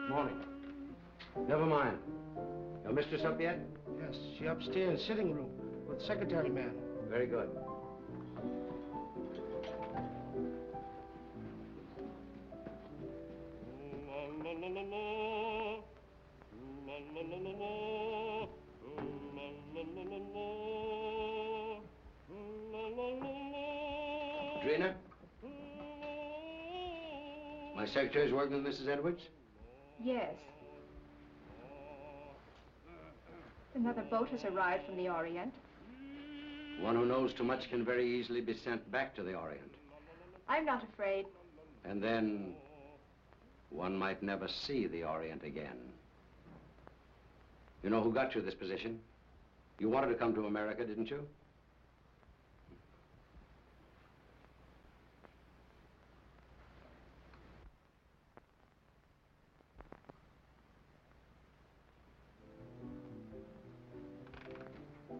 Morning. Never mind. Your mistress up yet? Yes, she upstairs, sitting room, with secretary man. Very good. Trina? My secretary's working with Mrs. Edwards? Yes. Another boat has arrived from the Orient. One who knows too much can very easily be sent back to the Orient. I'm not afraid. And then one might never see the Orient again. You know who got you this position? You wanted to come to America, didn't you?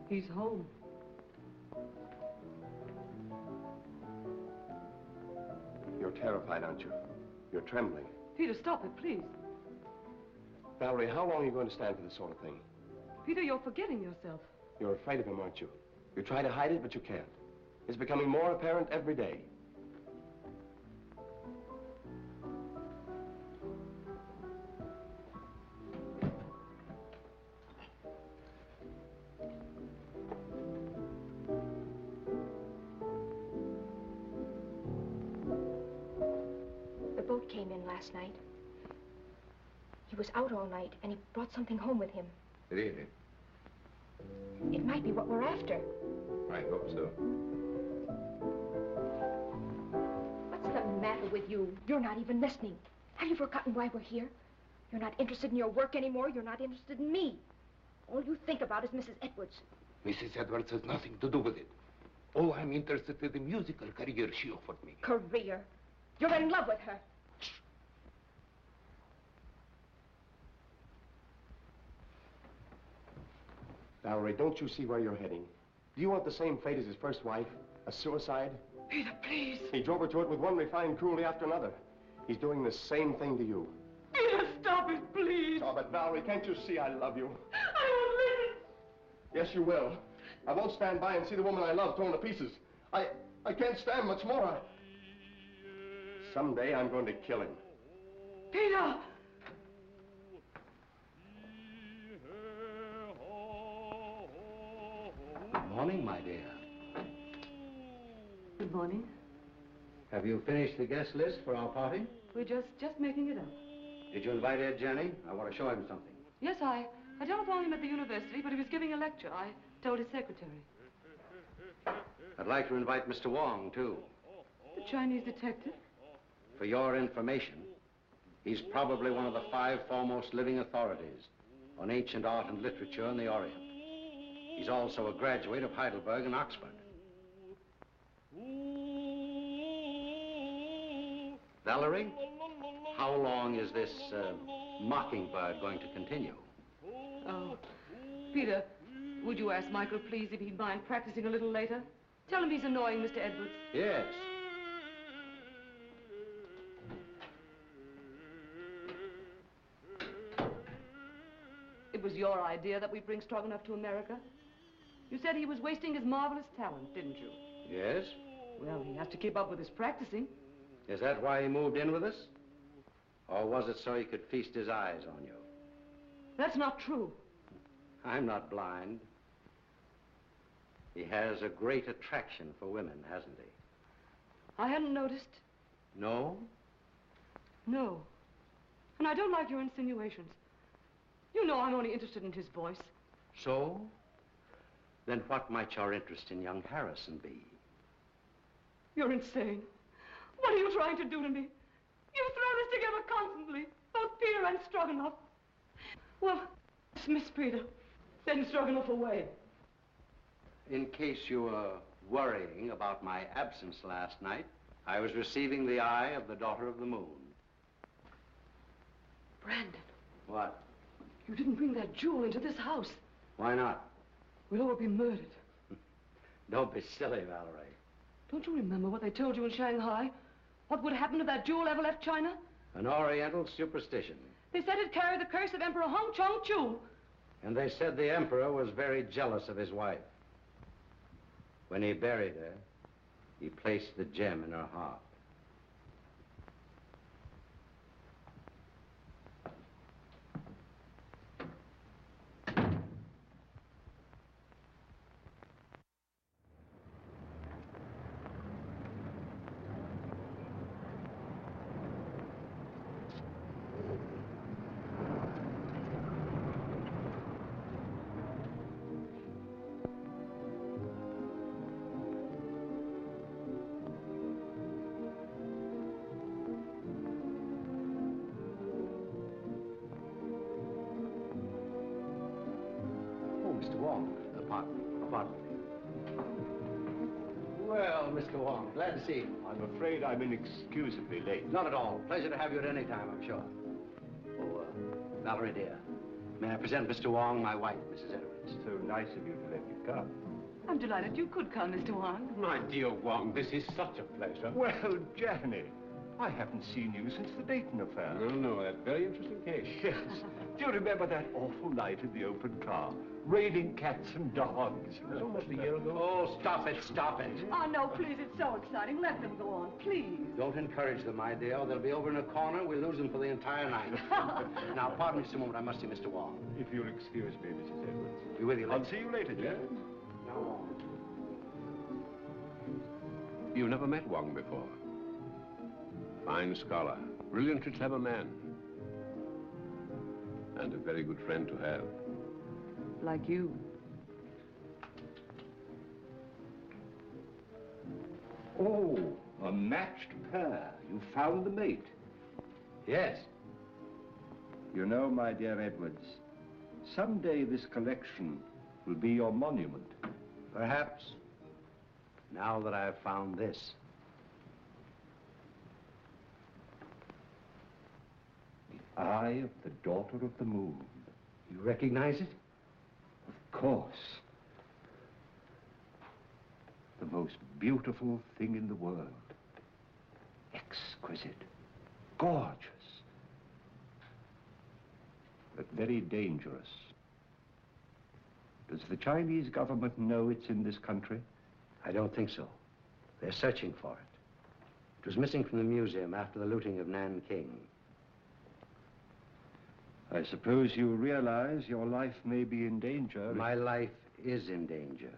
He's home. You're terrified, aren't you? You're trembling. Peter, stop it, please. Valerie, how long are you going to stand for this sort of thing? Peter, you're forgetting yourself. You're afraid of him, aren't you? You try to hide it, but you can't. It's becoming more apparent every day. The boat came in last night. He was out all night, and he brought something home with him. Really? It might be what we're after. I hope so. What's the matter with you? You're not even listening. Have you forgotten why we're here? You're not interested in your work anymore. You're not interested in me. All you think about is Mrs. Edwards. Mrs. Edwards has nothing to do with it. All I'm interested in the musical career she offered me. Career? You're in love with her. Valerie, don't you see where you're heading? Do you want the same fate as his first wife? A suicide? Peter, please. He drove her to it with one refined cruelty after another. He's doing the same thing to you. Peter, stop it, please. Oh, but Valerie, can't you see I love you? I won't listen. Yes, you will. I won't stand by and see the woman I love torn to pieces. I can't stand much more. Someday I'm going to kill him. Peter! Good morning, my dear. Good morning. Have you finished the guest list for our party? We're just making it up. Did you invite Ed Janney? I want to show him something. Yes, I telephoned him at the university, but he was giving a lecture. I told his secretary. I'd like to invite Mr. Wong, too. The Chinese detective? For your information, he's probably one of the 5 foremost living authorities on ancient art and literature in the Orient. He's also a graduate of Heidelberg and Oxford. Valerie, how long is this mockingbird going to continue? Oh, Peter, would you ask Michael, please, if he'd mind practicing a little later? Tell him he's annoying Mr. Edwards. Yes. It was your idea that we bring Strogonoff to America. You said he was wasting his marvelous talent, didn't you? Yes? Well, he has to keep up with his practicing. Is that why he moved in with us? Or was it so he could feast his eyes on you? That's not true. I'm not blind. He has a great attraction for women, hasn't he? I hadn't noticed. No? No. And I don't like your insinuations. You know I'm only interested in his voice. So? Then what might your interest in young Harrison be? You're insane. What are you trying to do to me? You throw this together constantly, both Peter and Strogonoff. Well, dismiss Peter, send Strogonoff away. In case you were worrying about my absence last night, I was receiving the eye of the daughter of the moon. Brandon. What? You didn't bring that jewel into this house. Why not? We'll all be murdered. Don't be silly, Valerie. Don't you remember what they told you in Shanghai? What would happen if that jewel ever left China? An Oriental superstition. They said it carried the curse of Emperor Hong Chong-chu. And they said the emperor was very jealous of his wife. When he buried her, he placed the gem in her heart. Mr. Wong, pardon me. Well, Mr. Wong, glad to see you. I'm afraid I'm inexcusably late. Not at all. Pleasure to have you at any time, I'm sure. Oh, Valerie, dear, may I present Mr. Wong, my wife, Mrs. Edwards. So nice of you to let me come. I'm delighted you could come, Mr. Wong. My dear Wong, this is such a pleasure. Well, Janney, I haven't seen you since the Dayton affair. No, that very interesting case. Yes. Do you remember that awful night in the open car? Raining cats and dogs. It was almost a year ago. Oh, stop it, stop it. Oh, no, please, it's so exciting. Let them go on, please. Don't encourage them, my dear. They'll be over in a corner. We'll lose them for the entire night. Now, pardon me just a moment. I must see Mr. Wong. If you'll excuse me, Mrs. Edwards. Be with you later. I'll see you later, Janney. Now, Wong. You've never met Wong before. Fine scholar, brilliantly clever man. And a very good friend to have. Like you. Oh, a matched pair. You found the mate. Yes. You know, my dear Edwards, someday this collection will be your monument. Perhaps. Now that I've found this. The eye of the daughter of the moon. You recognize it? Of course. The most beautiful thing in the world. Exquisite. Gorgeous. But very dangerous. Does the Chinese government know it's in this country? I don't think so. They're searching for it. It was missing from the museum after the looting of Nanking. I suppose you realize your life may be in danger. My life is in danger.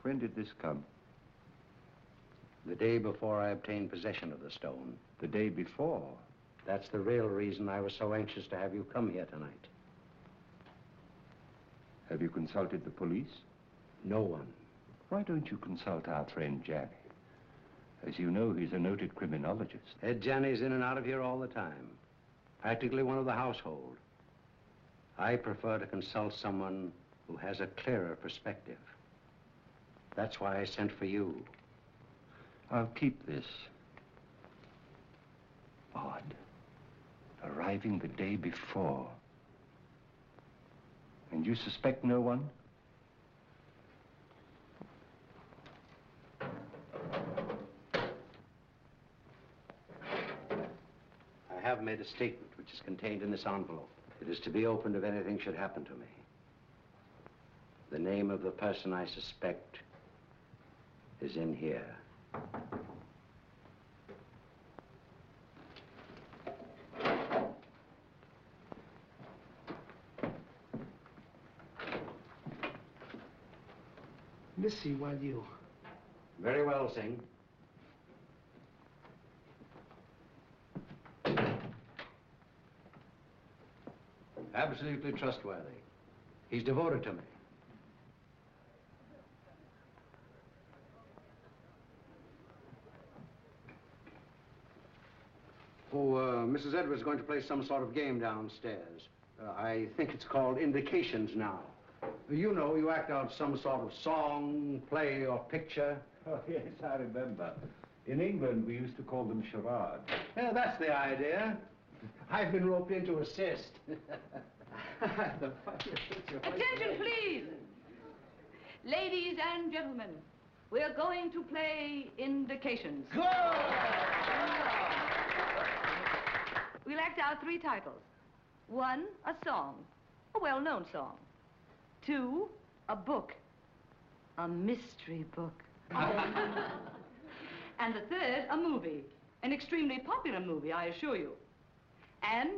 When did this come? The day before I obtained possession of the stone. The day before? That's the real reason I was so anxious to have you come here tonight. Have you consulted the police? No one. Why don't you consult our friend Janney? As you know, he's a noted criminologist. Ed Janney's in and out of here all the time. Practically one of the household. I prefer to consult someone who has a clearer perspective. That's why I sent for you. I'll keep this. Odd. Arriving the day before. And you suspect no one? I have made a statement which is contained in this envelope. It is to be opened if anything should happen to me. The name of the person I suspect is in here. Missy, while you... Very well, Singh. Absolutely trustworthy. He's devoted to me. Mrs. Edwards is going to play some sort of game downstairs. I think it's called Indications now. You know, you act out some sort of song, play, or picture. Oh, yes, I remember. In England, we used to call them charades. Yeah, that's the idea. I've been roped in to assist. Attention, please. Ladies and gentlemen, we are going to play indications. Good! We'll act out 3 titles. 1, a song, a well-known song. 2, a book, a mystery book. And the 3rd, a movie, an extremely popular movie, I assure you. And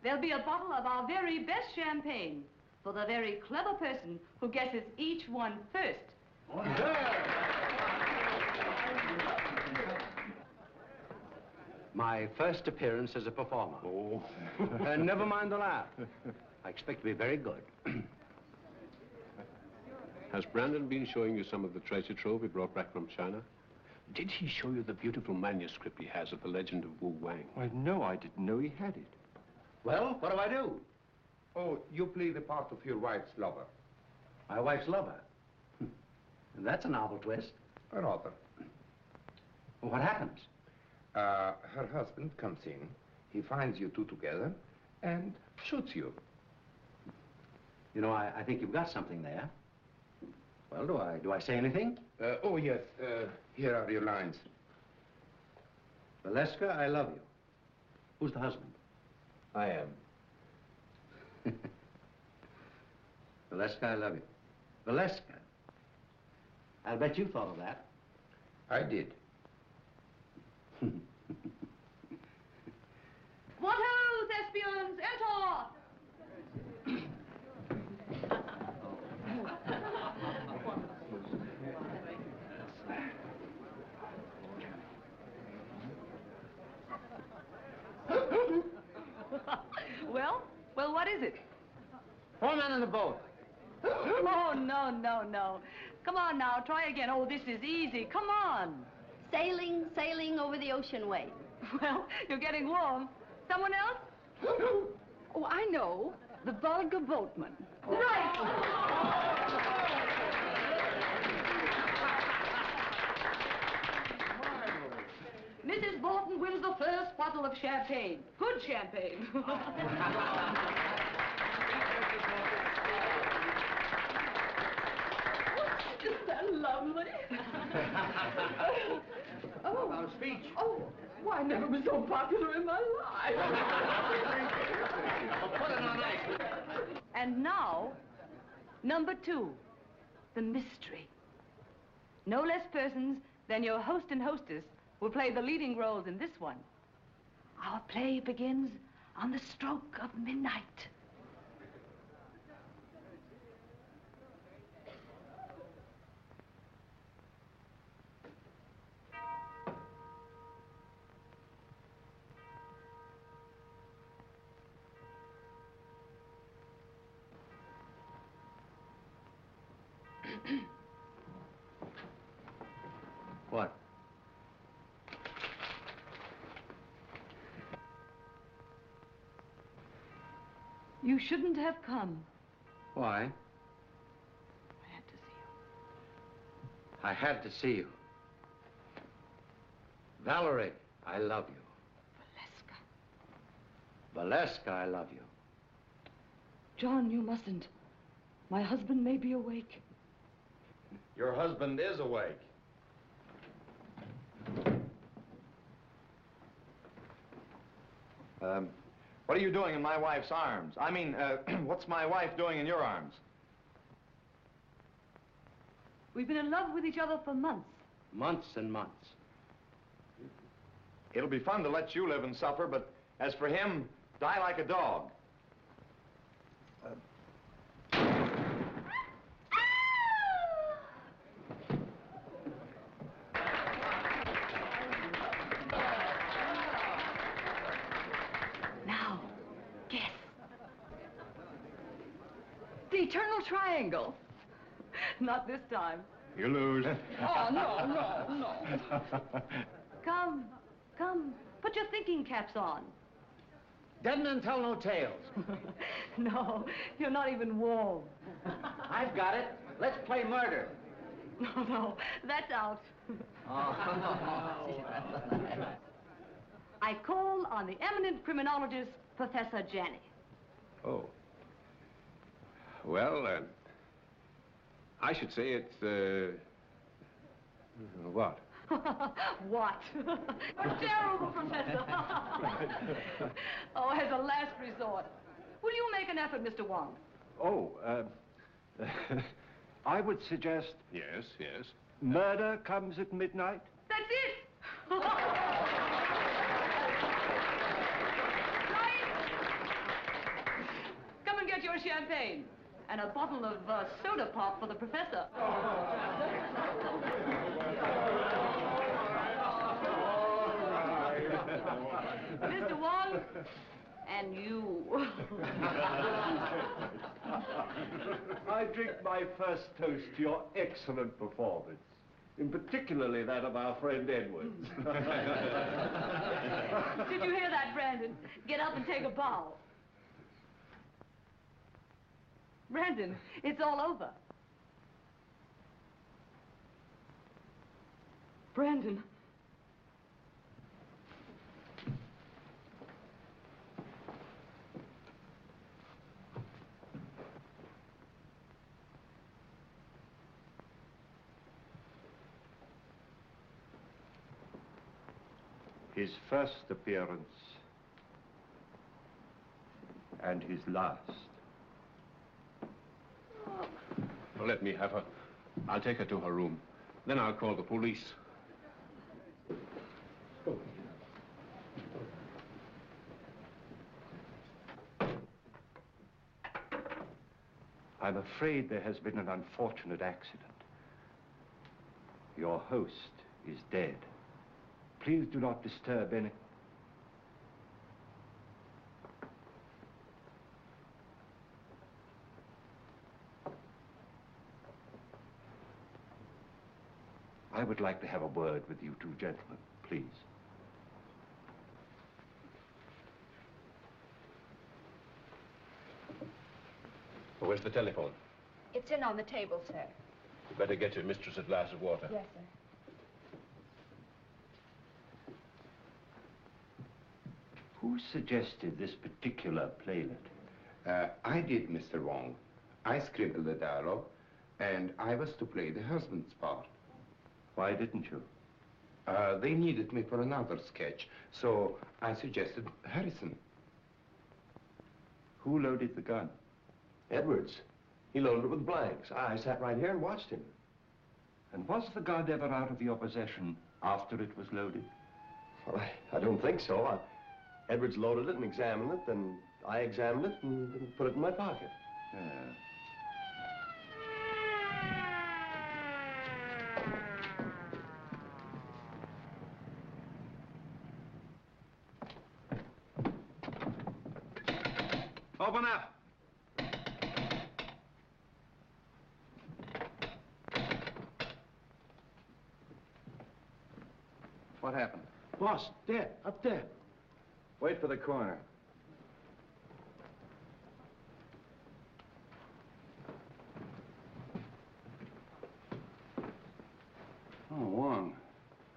there'll be a bottle of our very best champagne for the very clever person who guesses each one first. My first appearance as a performer. Oh. Never mind the laugh. I expect to be very good. Has Brandon been showing you some of the treasure trove he brought back from China? Did he show you the beautiful manuscript he has of the legend of Wu Wang? Why, no, I didn't know he had it. Well, what do I do? Oh, you play the part of your wife's lover. My wife's lover. That's a novel twist. Rather. Well, what happens? Her husband comes in, he finds you two together, and shoots you. You know, I think you've got something there. Well, do I say anything? Oh, yes. Here are your lines. Valeska, I love you. Who's the husband? I am. Valeska, I love you. Valeska. I'll bet you thought of that. I did. What ho, thespians, enter! Well, what is it? 4 men in the boat. Oh, no. Come on now, try again. Oh, this is easy. Come on. Sailing over the ocean wave. Well, you're getting warm. Someone else? Oh, I know. The vulgar boatman. Right! Mrs. Bolton wins the first bottle of champagne. Good champagne. Isn't that lovely? About a speech. Oh, why, I never was so popular in my life. Put it on ice. And now, number 2, the mystery. No less persons than your host and hostess will play the leading roles in this one. Our play begins on the stroke of midnight. What? You shouldn't have come. Why? I had to see you. I had to see you. Valerie, I love you. Valeska. Valeska, I love you. John, you mustn't. My husband may be awake. Your husband is awake. What are you doing in my wife's arms? I mean, what's my wife doing in your arms? We've been in love with each other for months. Months and months. It'll be fun to let you live and suffer, but as for him, die like a dog. Now, guess. The eternal triangle. Not this time. You lose. Oh, no. Come. Put your thinking caps on. Dead men tell no tales. No, you're not even warm. I've got it. Let's play murder. No, no, that's out. I call on the eminent criminologist, Professor Janney. Oh. Well, I should say it's, what? What? Terrible, Professor. Oh, as a last resort. Will you make an effort, Mr. Wong? Oh, I would suggest... Yes, yes. Murder comes at midnight? That's it! Right! Come and get your champagne. And a bottle of soda pop for the professor. Mr. Wong, and you. I drink my first toast to your excellent performance, in particularly that of our friend Edwards. Did you hear that, Brandon? Get up and take a bow. Brandon, it's all over. Brandon. His first appearance and his last. Well, let me have her. I'll take her to her room. Then I'll call the police. I'm afraid there has been an unfortunate accident. Your host is dead. Please do not disturb any... I would like to have a word with you two gentlemen, please. Where's the telephone? It's in on the table, sir. You better get your mistress a glass of water. Yes, sir. Who suggested this particular playlet? I did, Mr. Wong. I scribbled the dialogue, and I was to play the husband's part. Why didn't you? They needed me for another sketch, so I suggested Harrison. Who loaded the gun? Edwards. He loaded it with blanks. I sat right here and watched him. And was the gun ever out of your possession after it was loaded? Well, I don't think so. Edwards loaded it and examined it, then I examined it and put it in my pocket. Yeah. Open up. What happened? Boss, dead, up there. Wait for the coroner. Oh, Wong.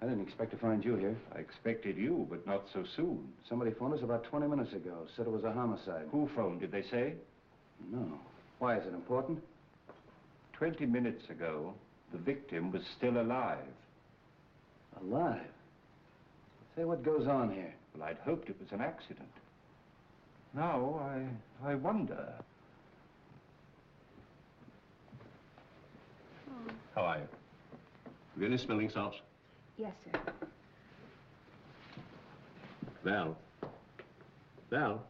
I didn't expect to find you here. I expected you, but not so soon. Somebody phoned us about 20 minutes ago. Said it was a homicide. Who phoned, did they say? No. Why, is it important? 20 minutes ago, the victim was still alive. Alive? Say, what goes on here? Well, I'd hoped it was an accident. Now, I wonder. How are you? Have you any smelling salts? Yes, sir. Val? Val?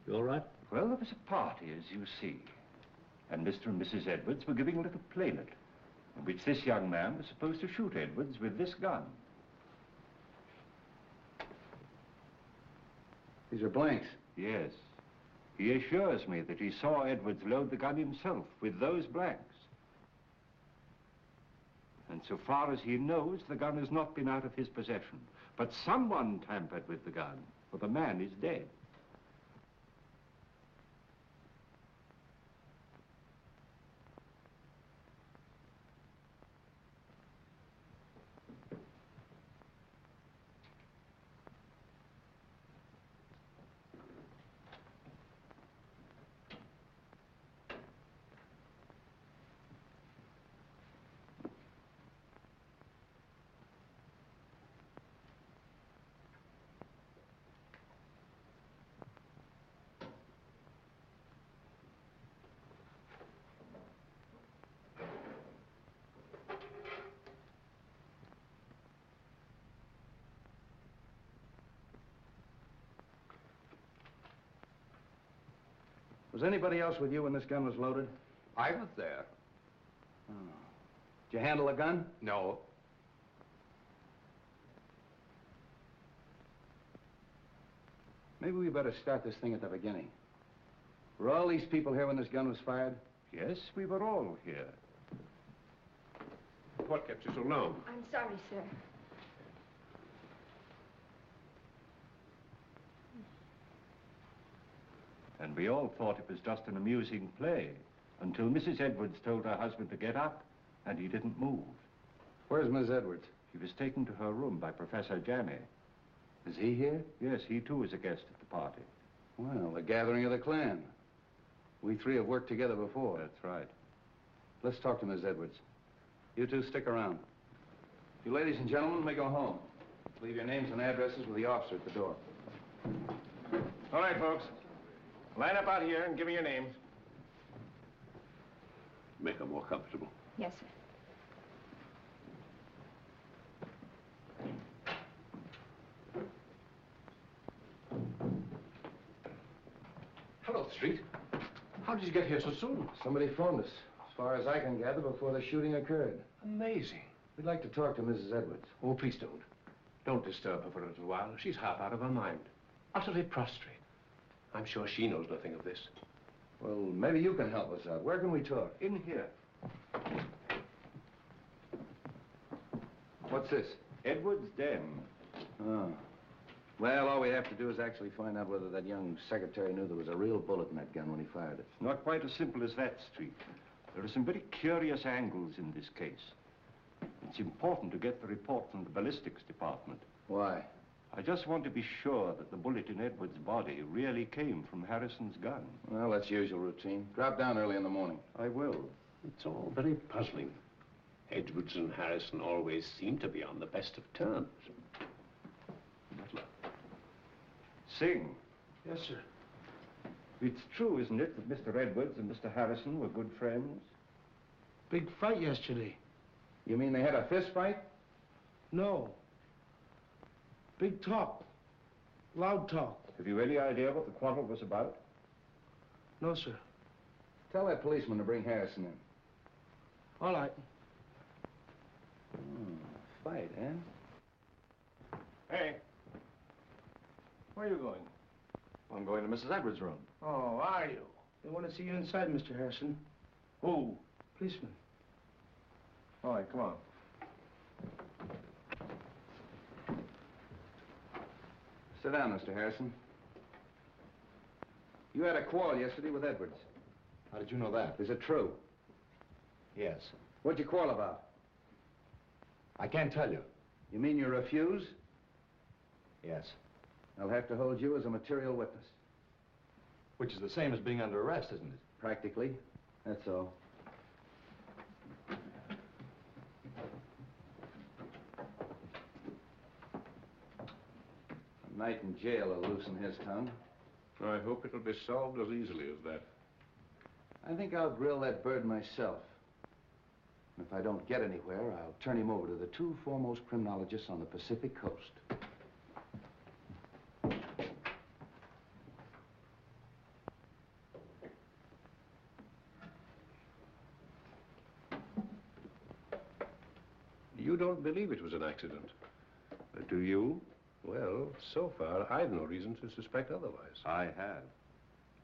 You all right? Well, there was a party, as you see. And Mr. and Mrs. Edwards were giving a little playlet, in which this young man was supposed to shoot Edwards with this gun. These are blanks. Yes. He assures me that he saw Edwards load the gun himself with those blanks. And so far as he knows, the gun has not been out of his possession. But someone tampered with the gun, for the man is dead. Was anybody else with you when this gun was loaded? I was there. Oh. Did you handle the gun? No. Maybe we better start this thing at the beginning. Were all these people here when this gun was fired? Yes, we were all here. What kept you so long? I'm sorry, sir. And we all thought it was just an amusing play until Mrs. Edwards told her husband to get up, and he didn't move. Where's Miss Edwards? He was taken to her room by Professor Janney. Is he here? Yes, he too is a guest at the party. Well, the gathering of the clan. We three have worked together before. That's right. Let's talk to Miss Edwards. You two stick around. You ladies and gentlemen may go home. Leave your names and addresses with the officer at the door. All right, folks. Line up out here and give me your names. Make her more comfortable. Yes, sir. Hello, Street. How did you get here so soon? Somebody phoned us, as far as I can gather, before the shooting occurred. Amazing. We'd like to talk to Mrs. Edwards. Oh, please don't. Don't disturb her for a little while. She's half out of her mind. Utterly prostrate. I'm sure she knows nothing of this. Well, maybe you can help us out. Where can we talk? In here. What's this? Edwards' den. Oh. Well, all we have to do is actually find out whether that young secretary knew there was a real bullet in that gun when he fired it. It's not quite as simple as that, Street. There are some very curious angles in this case. It's important to get the report from the ballistics department. Why? I just want to be sure that the bullet in Edwards' body really came from Harrison's gun. Well, that's usual routine. Drop down early in the morning. I will. It's all very puzzling. Edwards and Harrison always seem to be on the best of terms. Butler. Sing. Yes, sir. It's true, isn't it, that Mr. Edwards and Mr. Harrison were good friends? Big fight yesterday. You mean they had a fist fight? No. Big talk. Loud talk. Have you any idea what the quarrel was about? No, sir. Tell that policeman to bring Harrison in. All right. Fight, eh? Hey. Where are you going? I'm going to Mrs. Edwards' room. Oh, are you? They want to see you inside, Mr. Harrison. Who? Policeman. All right, come on. Sit down, Mr. Harrison. You had a quarrel yesterday with Edwards. How did you know that? Is it true? Yes. What'd you quarrel about? I can't tell you. You mean you refuse? Yes. I'll have to hold you as a material witness. Which is the same as being under arrest, isn't it? Practically. That's all. A night in jail will loosen his tongue. I hope it'll be solved as easily as that. I think I'll grill that bird myself. And if I don't get anywhere, I'll turn him over to the two foremost criminologists on the Pacific coast. You don't believe it was an accident? Do you? Well, so far, I've no reason to suspect otherwise. I have.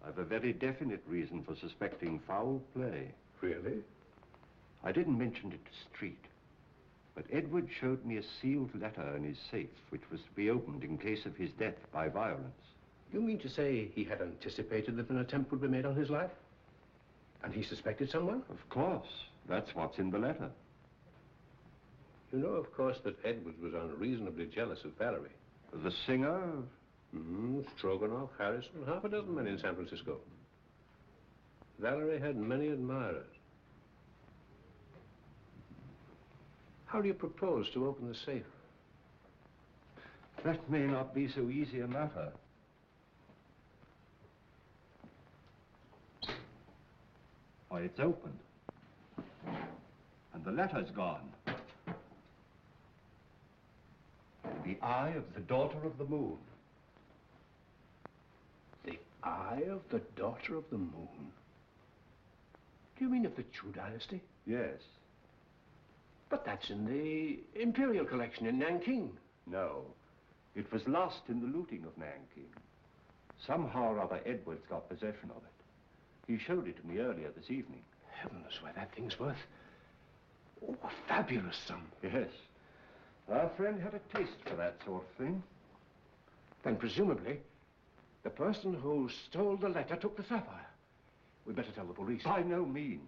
I've a very definite reason for suspecting foul play. Really? I didn't mention it to Street, but Edward showed me a sealed letter in his safe, which was to be opened in case of his death by violence. You mean to say he had anticipated that an attempt would be made on his life? And he suspected someone? Of course. That's what's in the letter. You know, of course, that Edwards was unreasonably jealous of Valerie. The singer? Strogonoff, Harrison, half a dozen men in San Francisco. Valerie had many admirers. How do you propose to open the safe? That may not be so easy a matter. Why, it's opened. And the letter's gone. The eye of the daughter of the moon. The Eye of the Daughter of the Moon? Do you mean of the Chu dynasty? Yes. But that's in the Imperial collection in Nanking. No. It was lost in the looting of Nanking. Somehow or other, Edwards got possession of it. He showed it to me earlier this evening. Heaven knows why that thing's worth. Oh, a fabulous sum. Yes. Our friend had a taste for that sort of thing. Then presumably, the person who stole the letter took the sapphire. We'd better tell the police. By no means.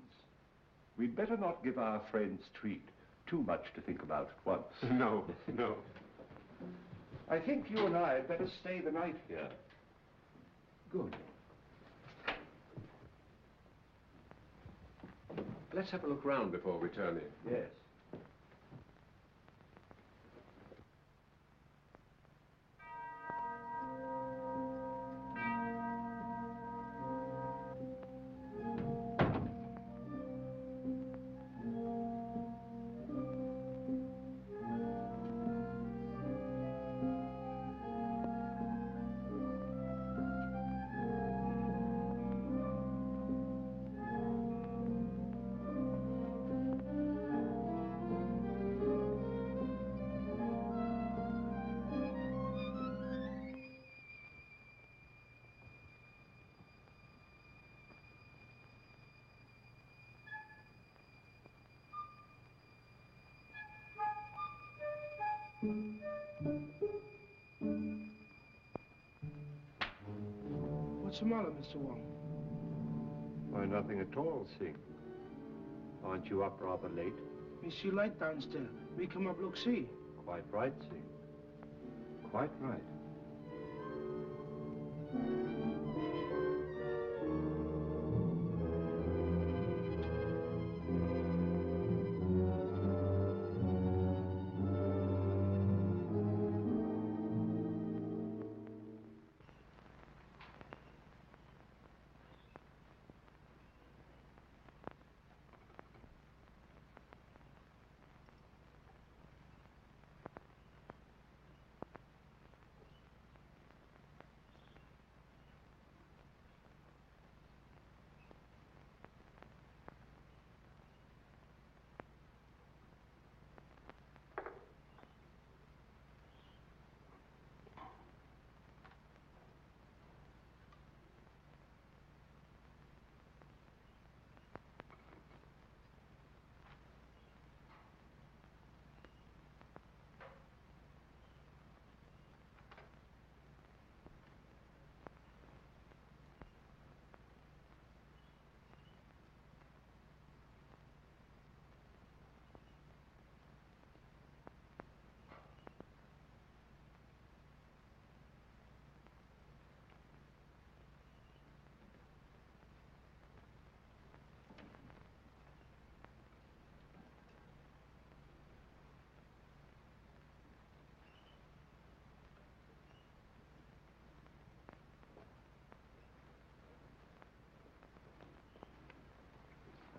We'd better not give our friend's treat too much to think about at once. No, no. I think you and I had better stay the night here. Good. Let's have a look round before returning. Yes. What's the matter, Mr. Wong? Why, nothing at all, Sing. Aren't you up rather late? We see light downstairs. We come up, look, see. Quite right, Sing. Quite right.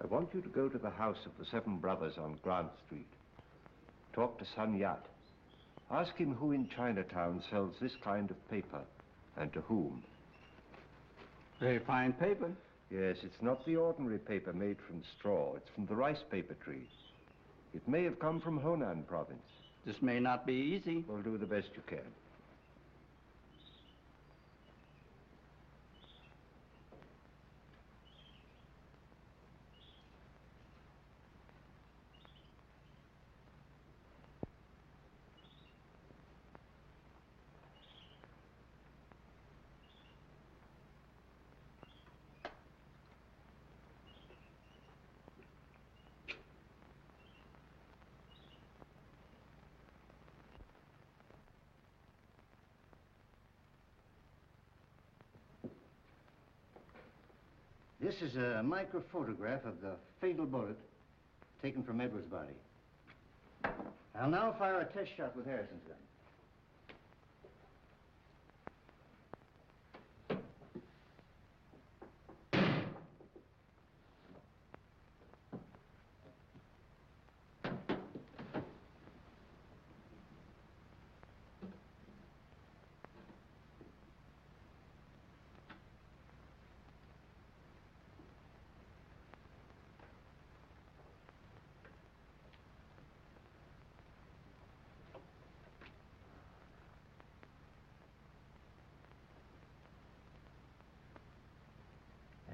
I want you to go to the house of the Seven Brothers on Grant Street. Talk to Sun Yat. Ask him who in Chinatown sells this kind of paper, and to whom. Very fine paper. Yes, it's not the ordinary paper made from straw. It's from the rice paper tree. It may have come from Honan province. This may not be easy. Well, do the best you can. This is a microphotograph of the fatal bullet taken from Edwards' body. I'll now fire a test shot with Harrison's gun.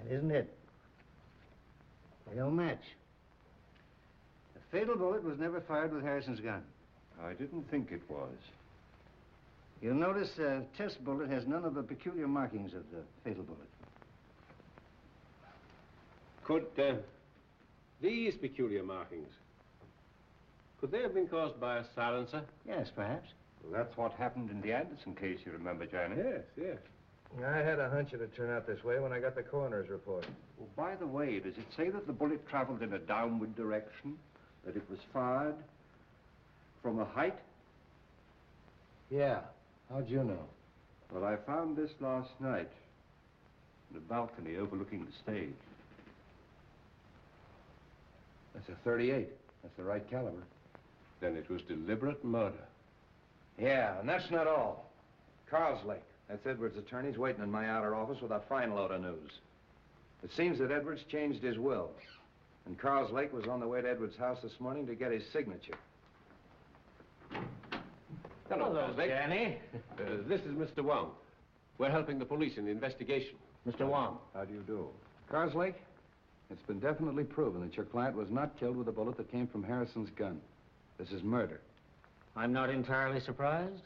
isn't it? Real match. The fatal bullet was never fired with Harrison's gun. I didn't think it was. You'll notice the test bullet has none of the peculiar markings of the fatal bullet. Could these peculiar markings, could they have been caused by a silencer? Yes, perhaps. Well, that's what happened in the Anderson case, you remember, Janney? Yes, yes. I had a hunch it'd turn out this way when I got the coroner's report. Well, by the way, does it say that the bullet traveled in a downward direction? That it was fired from a height? Yeah. How'd you know? Well, I found this last night in a balcony overlooking the stage. That's a .38. That's the right caliber. Then it was deliberate murder. Yeah, and that's not all. Carlslake, that's Edwards' attorney's waiting in my outer office with a fine load of news. It seems that Edwards changed his will, and Carlslake was on the way to Edwards' house this morning to get his signature. Hello, Carlslake. Janney. This is Mr. Wong. We're helping the police in the investigation. Mr. Wong. How do you do? Carslake, it's been definitely proven that your client was not killed with a bullet that came from Harrison's gun. This is murder. I'm not entirely surprised.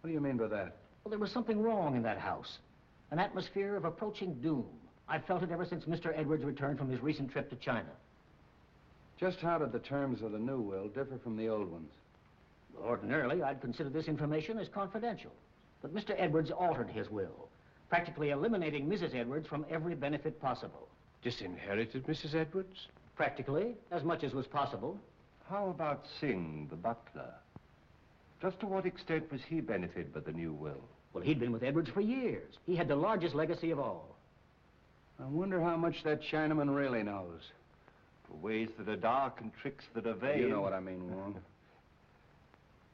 What do you mean by that? Well, there was something wrong in that house. An atmosphere of approaching doom. I've felt it ever since Mr. Edwards returned from his recent trip to China. Just how did the terms of the new will differ from the old ones? Well, ordinarily, I'd consider this information as confidential. But Mr. Edwards altered his will, practically eliminating Mrs. Edwards from every benefit possible. Disinherited Mrs. Edwards? Practically, as much as was possible. How about Singh, the butler? Just to what extent was he benefited by the new will? Well, he'd been with Edwards for years. He had the largest legacy of all. I wonder how much that Chinaman really knows. For ways that are dark and tricks that are vain. You know what I mean, Wong.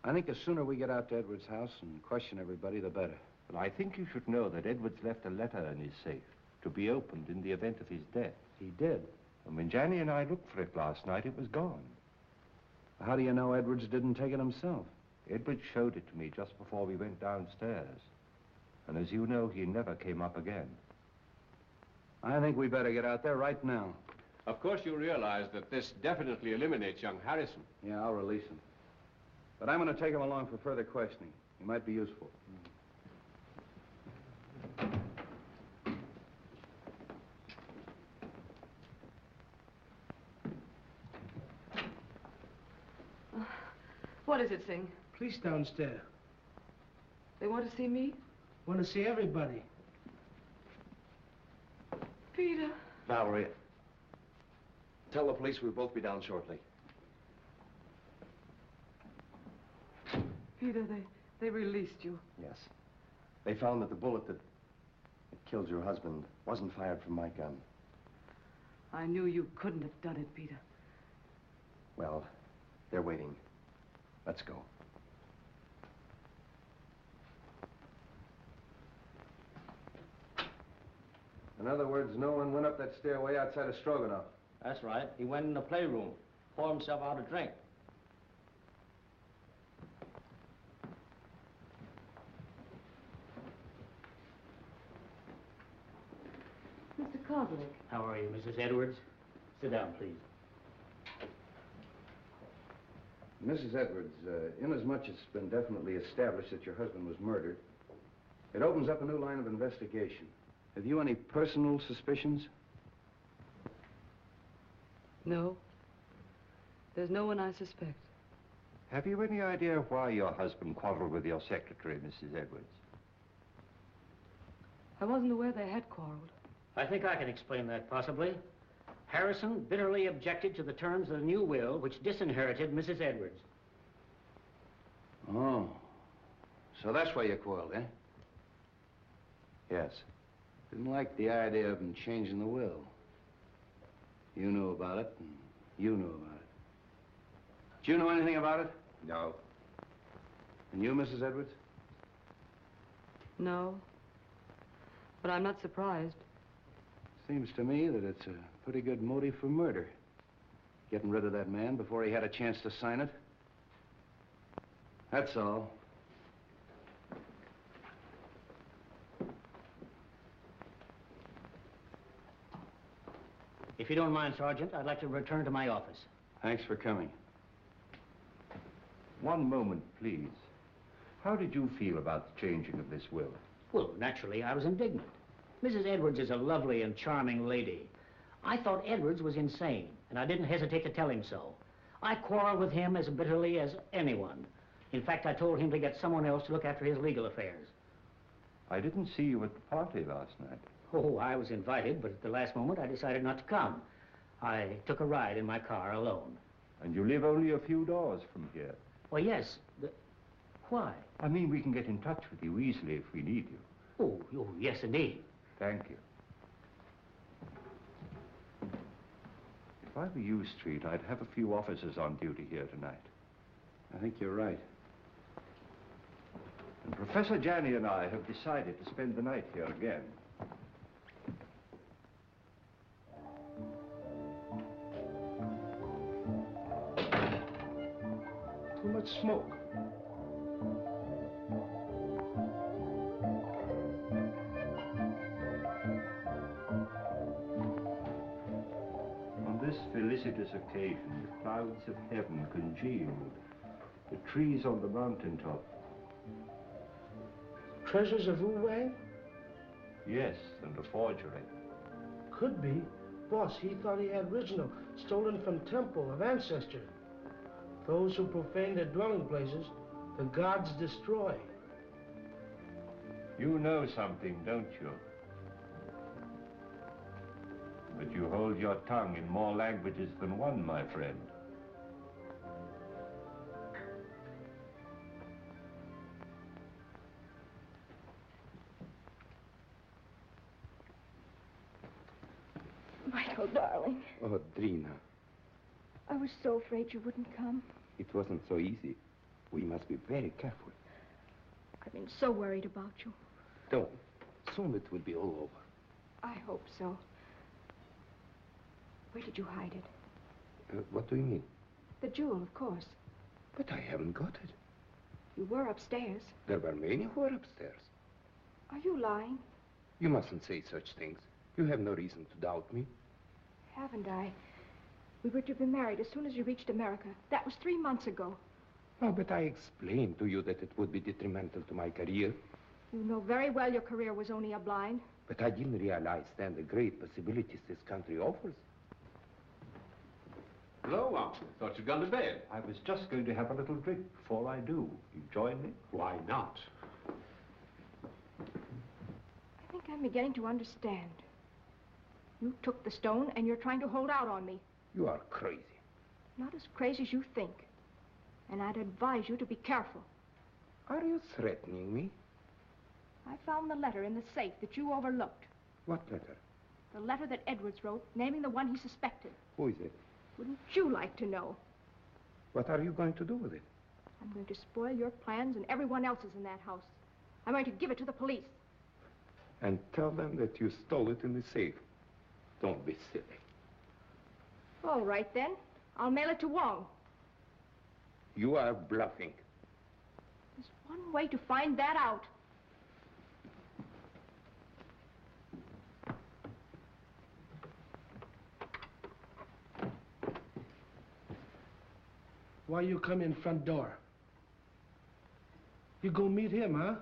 I think the sooner we get out to Edwards' house and question everybody, the better. But I think you should know that Edwards left a letter in his safe to be opened in the event of his death. He did. And when Janney and I looked for it last night, it was gone. How do you know Edwards didn't take it himself? Edwards showed it to me just before we went downstairs. And as you know, he never came up again. I think we better get out there right now. Of course you realize that this definitely eliminates young Harrison. Yeah, I'll release him. But I'm going to take him along for further questioning. He might be useful. What is it, Singh? Police downstairs. They want to see me? Want to see everybody. Peter. Valerie, tell the police we'll both be down shortly. Peter, they released you. Yes. They found that the bullet that killed your husband wasn't fired from my gun. I knew you couldn't have done it, Peter. Well, they're waiting. Let's go. In other words, no one went up that stairway outside of Strogonoff. That's right. He went in the playroom, poured himself out a drink. Mr. Kozlik. How are you, Mrs. Edwards? Sit down, please. Mrs. Edwards, inasmuch it's been definitely established that your husband was murdered, it opens up a new line of investigation. Have you any personal suspicions? No. There's no one I suspect. Have you any idea why your husband quarreled with your secretary, Mrs. Edwards? I wasn't aware they had quarreled. I think I can explain that, possibly. Harrison bitterly objected to the terms of the new will, which disinherited Mrs. Edwards. Oh. So that's why you quarreled, eh? Yes. Didn't like the idea of him changing the will. You knew about it, and you knew about it. Did you know anything about it? No. And you, Mrs. Edwards? No. But I'm not surprised. Seems to me that it's a pretty good motive for murder. Getting rid of that man before he had a chance to sign it. That's all. If you don't mind, Sergeant, I'd like to return to my office. Thanks for coming. One moment, please. How did you feel about the changing of this will? Well, naturally, I was indignant. Mrs. Edwards is a lovely and charming lady. I thought Edwards was insane, and I didn't hesitate to tell him so. I quarreled with him as bitterly as anyone. In fact, I told him to get someone else to look after his legal affairs. I didn't see you at the party last night. Oh, I was invited, but at the last moment, I decided not to come. I took a ride in my car alone. And you live only a few doors from here. Well, yes. Why? I mean, we can get in touch with you easily if we need you. Oh, yes, indeed. Thank you. If I were you, Street, I'd have a few officers on duty here tonight. I think you're right. And Professor Janney and I have decided to spend the night here again. Too much smoke. On this felicitous occasion, the clouds of heaven congealed. The trees on the mountaintop. Treasures of Wang? Yes, and a forgery. Could be. Boss, he thought he had original, stolen from temple of ancestor. Those who profane their dwelling places, the gods destroy. You know something, don't you? But you hold your tongue in more languages than one, my friend. Michael, darling. Oh, Drina, I was so afraid you wouldn't come. it wasn't so easy. We must be very careful. I've been so worried about you. Don't. Soon it will be all over. I hope so. Where did you hide it? What do you mean? The jewel, of course. But I haven't got it. You were upstairs. There were many who were upstairs. Are you lying? You mustn't say such things. You have no reason to doubt me. Haven't I? We were to be married as soon as you reached America. That was 3 months ago. Oh, but I explained to you that it would be detrimental to my career. You know very well your career was only a blind. But I didn't realize then the great possibilities this country offers. Hello, Wong. Thought you'd gone to bed. I was just going to have a little drink before I do. You join me? Why not? I think I'm beginning to understand. You took the stone and you're trying to hold out on me. You are crazy. Not as crazy as you think. And I'd advise you to be careful. Are you threatening me? I found the letter in the safe that you overlooked. What letter? The letter that Edwards wrote, naming the one he suspected. Who is it? Wouldn't you like to know? What are you going to do with it? I'm going to spoil your plans and everyone else's in that house. I'm going to give it to the police. And tell them that you stole it in the safe. Don't be silly. All right, then. I'll mail it to Wong. You are bluffing. There's one way to find that out. Why you come in front door? You go meet him, huh?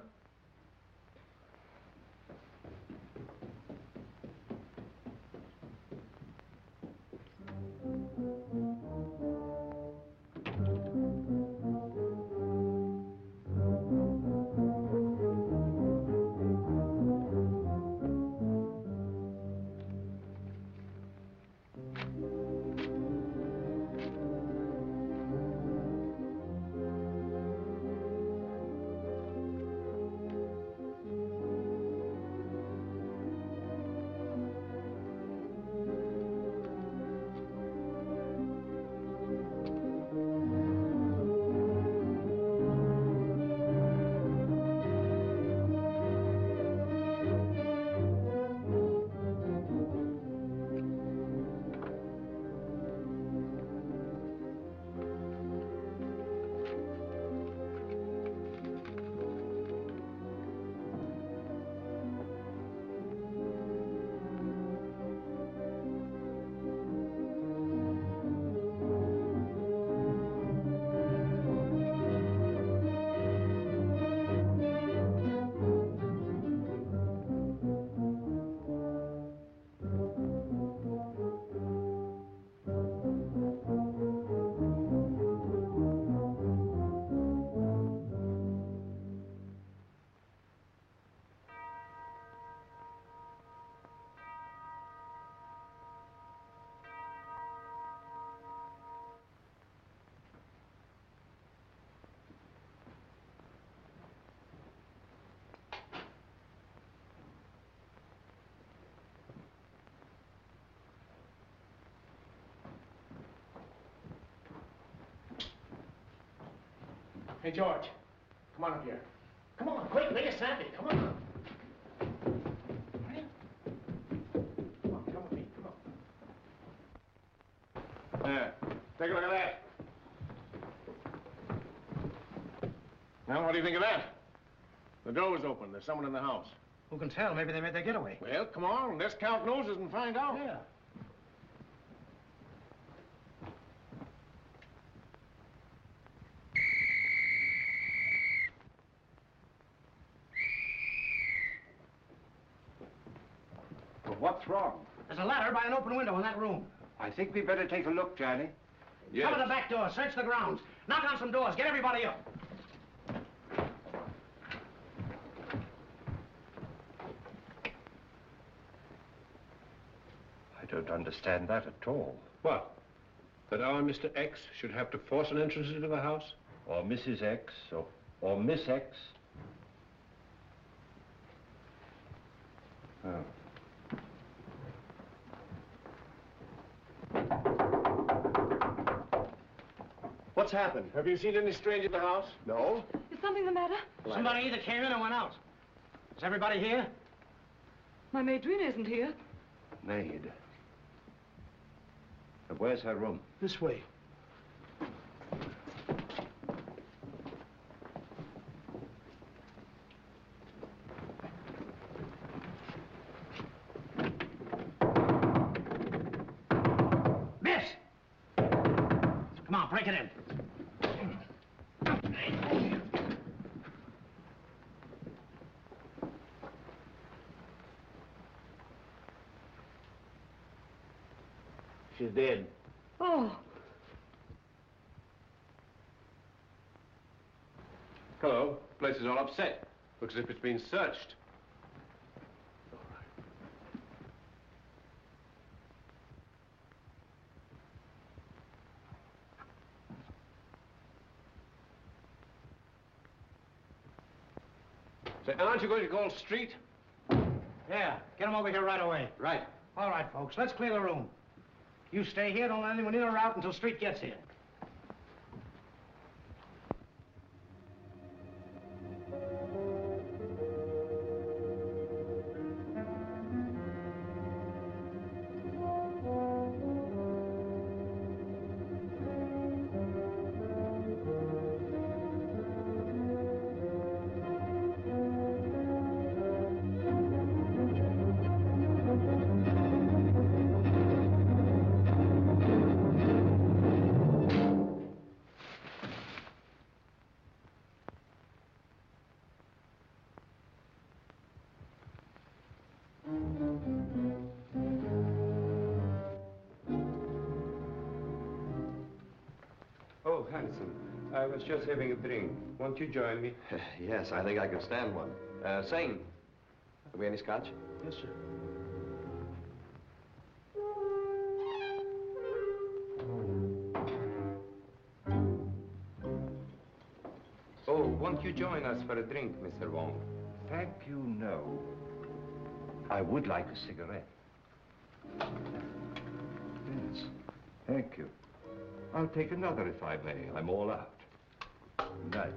Hey, George, come on up here. Come on, quick, make it snappy. Come on. Come on, come with me. Come on. There. Take a look at that. Now, what do you think of that? The door was open. There's someone in the house. Who can tell? Maybe they made their getaway. Well, come on. Let's count noses and find out. Yeah. Well, what's wrong? There's a ladder by an open window in that room. I think we better take a look, Janney. Yes. Cover the back door, search the grounds. Knock on some doors, get everybody up. I don't understand that at all. What? That our Mr. X should have to force an entrance into the house? Or Mrs. X, or Miss X. Oh. What's happened? Have you seen any stranger in the house? No. Is something the matter? Somebody either came in or went out. Is everybody here? My maid Rena isn't here. Maid. Where's her room? This way. Miss! Come on, break it in. She's dead. Oh. Hello. Place is all upset. Looks as if it's been searched. Say, aren't you going to call street? Yeah, get them over here right away. Right. All right, folks, let's clear the room. You stay here, don't let anyone in or out until Street gets here. Oh, handsome. I was just having a drink. Won't you join me? Yes, I think I could stand one. Sane. Have we any scotch? Yes, sir. Oh, won't you join us for a drink, Mr. Wong? Thank you, no. I would like a cigarette. Yes, thank you. I'll take another if I may. I'm all out. Good night.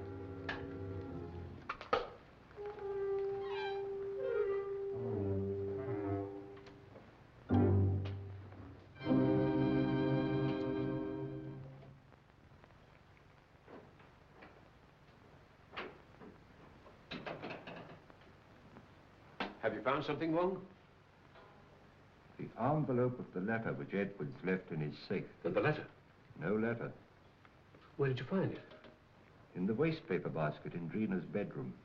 Have you found something, Wong? The envelope of the letter which Edwards left in his safe. And the letter? No letter. Where did you find it? In the wastepaper basket in Dreena's bedroom.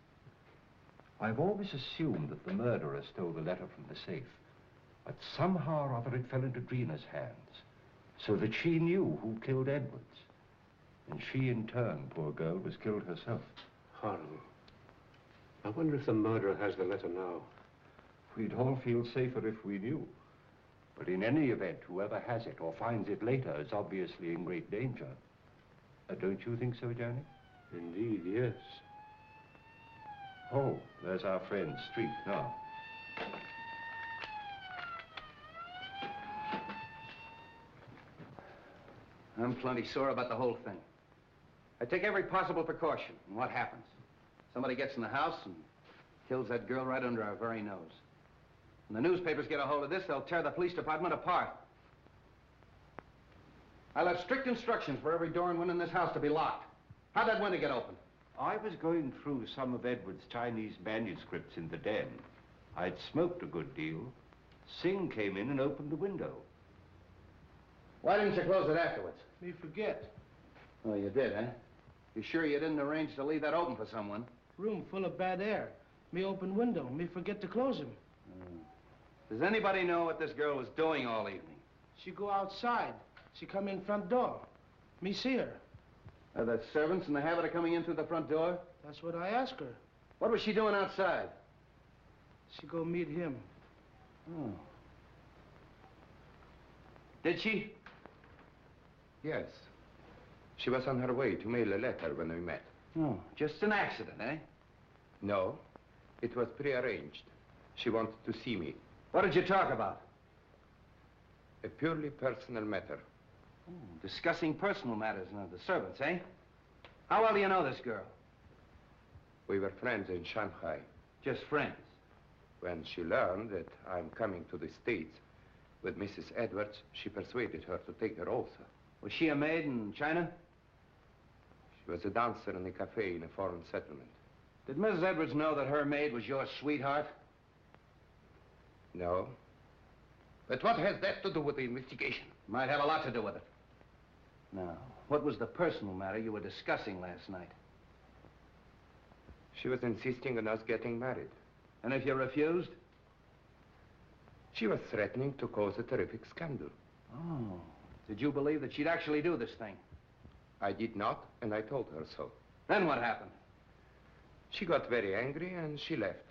I've always assumed that the murderer stole the letter from the safe. But somehow or other it fell into Dreena's hands. So that she knew who killed Edwards. And she, in turn, poor girl, was killed herself. Horrible. I wonder if the murderer has the letter now. We'd all feel safer if we knew. But in any event, whoever has it or finds it later is obviously in great danger. Don't you think so, Janney? Indeed, yes. Oh, there's our friend, Street, now. I'm plenty sore about the whole thing. I take every possible precaution. And what happens? Somebody gets in the house and kills that girl right under our very nose. When the newspapers get a hold of this, they'll tear the police department apart. I'll have strict instructions for every door and window in this house to be locked. How'd that window get open? I was going through some of Edward's Chinese manuscripts in the den. I'd smoked a good deal. Singh came in and opened the window. Why didn't you close it afterwards? Me forget. Oh, you did, eh? You sure you didn't arrange to leave that open for someone? Room full of bad air. Me open window. Me forget to close him. Does anybody know what this girl was doing all evening? She go outside. She come in front door. Me see her. Are the servants in the habit of coming in through the front door? That's what I asked her. What was she doing outside? She go meet him. Oh. Did she? Yes. She was on her way to mail a letter when we met. Oh, just an accident, eh? No, it was prearranged. She wanted to see me. What did you talk about? A purely personal matter. Oh, discussing personal matters now, the servants, eh? How well do you know this girl? We were friends in Shanghai. Just friends? When she learned that I'm coming to the States with Mrs. Edwards, she persuaded her to take her also. Was she a maid in China? She was a dancer in a cafe in a foreign settlement. Did Mrs. Edwards know that her maid was your sweetheart? No. But what has that to do with the investigation? Might have a lot to do with it. Now, what was the personal matter you were discussing last night? She was insisting on us getting married. And if you refused? She was threatening to cause a terrific scandal. Oh. Did you believe that she'd actually do this thing? I did not, and I told her so. Then what happened? She got very angry, and she left.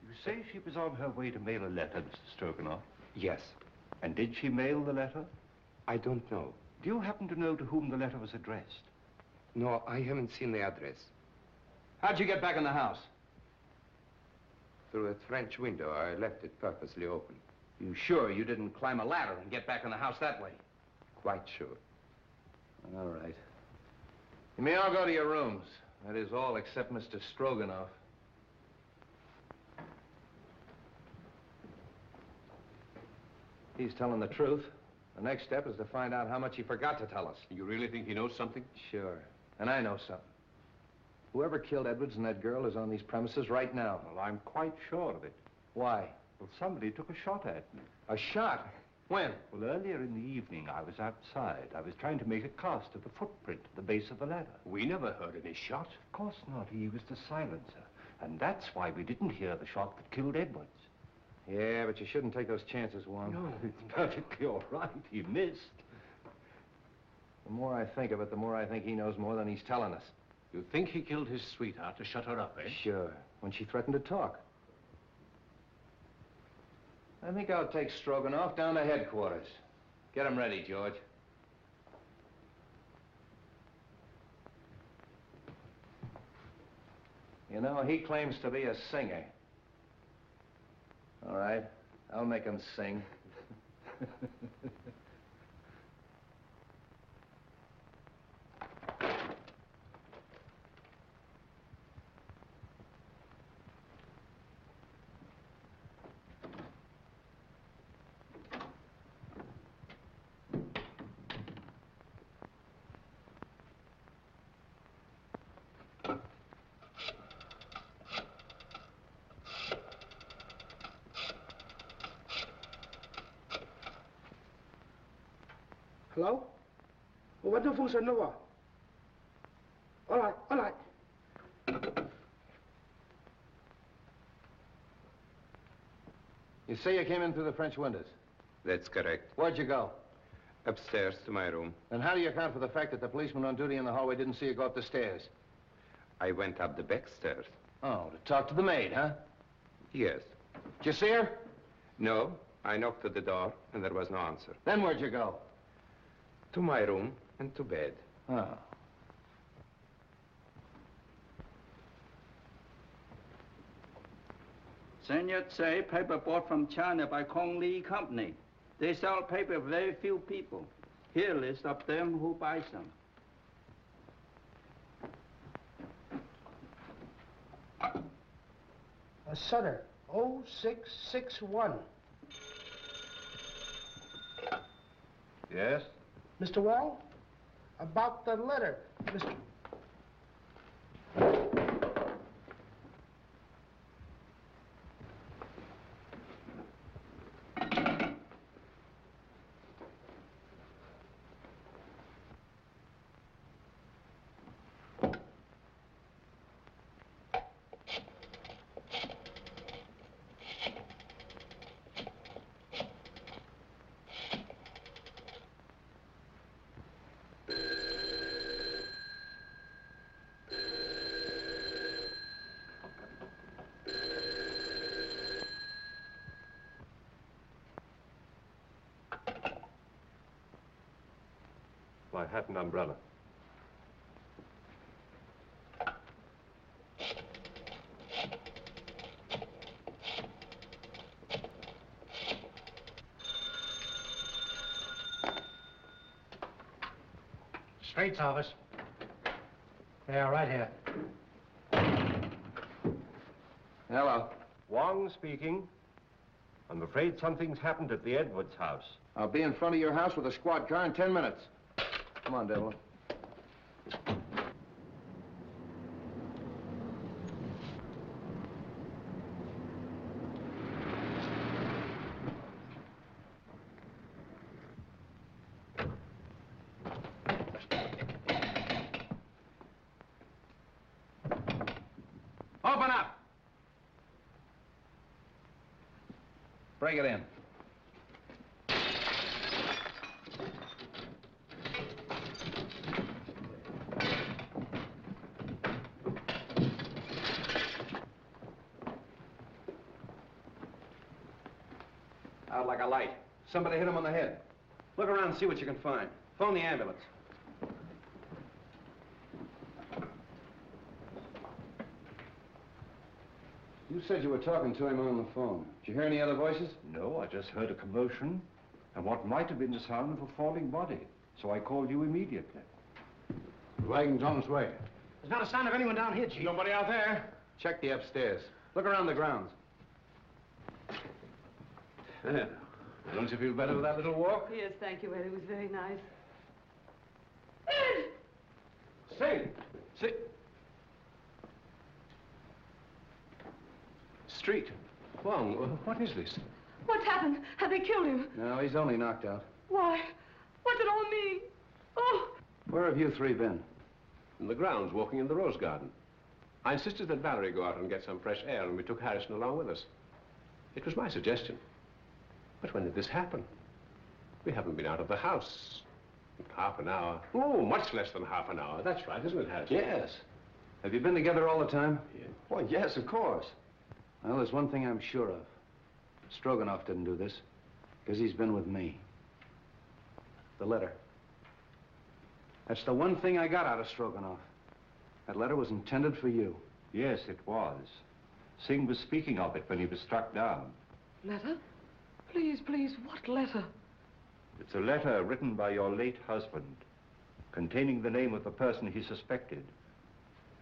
You say she was on her way to mail a letter, Mr. Strogonoff? Yes. And did she mail the letter? I don't know. Do you happen to know to whom the letter was addressed? No, I haven't seen the address. How'd you get back in the house? Through that French window. I left it purposely open. You sure you didn't climb a ladder and get back in the house that way? Quite sure. All right. You may all go to your rooms. That is all except Mr. Strogonoff. He's telling the truth. The next step is to find out how much he forgot to tell us. You really think he knows something? Sure. And I know something. Whoever killed Edwards and that girl is on these premises right now. Well, I'm quite sure of it. Why? Well, somebody took a shot at me. A shot? When? Well, earlier in the evening, I was outside. I was trying to make a cast of the footprint at the base of the ladder. We never heard any shot. Of course not. He was the silencer. And that's why we didn't hear the shot that killed Edwards. Yeah, but you shouldn't take those chances, Wong. No, it's perfectly all right. He missed. The more I think of it, the more I think he knows more than he's telling us. You think he killed his sweetheart to shut her up, eh? Sure. When she threatened to talk. I think I'll take Strogonoff down to headquarters. Get him ready, George. You know, he claims to be a singer. All right, I'll make him sing. Hello? What the fuck is Nova? All right, all right. You say you came in through the French windows? That's correct. Where'd you go? Upstairs to my room. Then how do you account for the fact that the policeman on duty in the hallway didn't see you go up the stairs? I went up the back stairs. Oh, to talk to the maid, huh? Yes. Did you see her? No, I knocked at the door, and there was no answer. Then where'd you go? To my room and to bed. Oh. Senor say paper bought from China by Kong Lee Company. They sell paper to very few people. Here a list of them who buy some. Sutter, 0661. Yes? Mr. Wong? About the letter, Mr. My hat and umbrella. Straits office. Yeah, right here. Hello. Wong speaking. I'm afraid something's happened at the Edwards house. I'll be in front of your house with a squad car in 10 minutes. Come on, Devil. Open up! Break it in. Out like a light. Somebody hit him on the head. Look around and see what you can find. Phone the ambulance. You said you were talking to him on the phone. Did you hear any other voices? No, I just heard a commotion and what might have been the sound of a falling body. So I called you immediately. The wagon's on its way. There's not a sign of anyone down here, Chief. Nobody out there? Check the upstairs. Look around the grounds. There. Don't you feel better with that little walk? Yes, thank you, Ed. It was very nice. Say. Street. Wong, what is this? What's happened? Have they killed him? No, he's only knocked out. Why? What's it all mean? Oh! Where have you three been? In the grounds, walking in the rose garden. I insisted that Valerie go out and get some fresh air, and we took Harrison along with us. It was my suggestion. But when did this happen? We haven't been out of the house in half an hour. Oh, much less than half an hour. That's right, isn't it, Harrison? Yes. Have you been together all the time? Yeah. Well, yes, of course. Well, there's one thing I'm sure of. Strogonoff didn't do this, because he's been with me. The letter. That's the one thing I got out of Strogonoff. That letter was intended for you. Yes, it was. Singh was speaking of it when he was struck down. Letter? Please, please, what letter? It's a letter written by your late husband, containing the name of the person he suspected,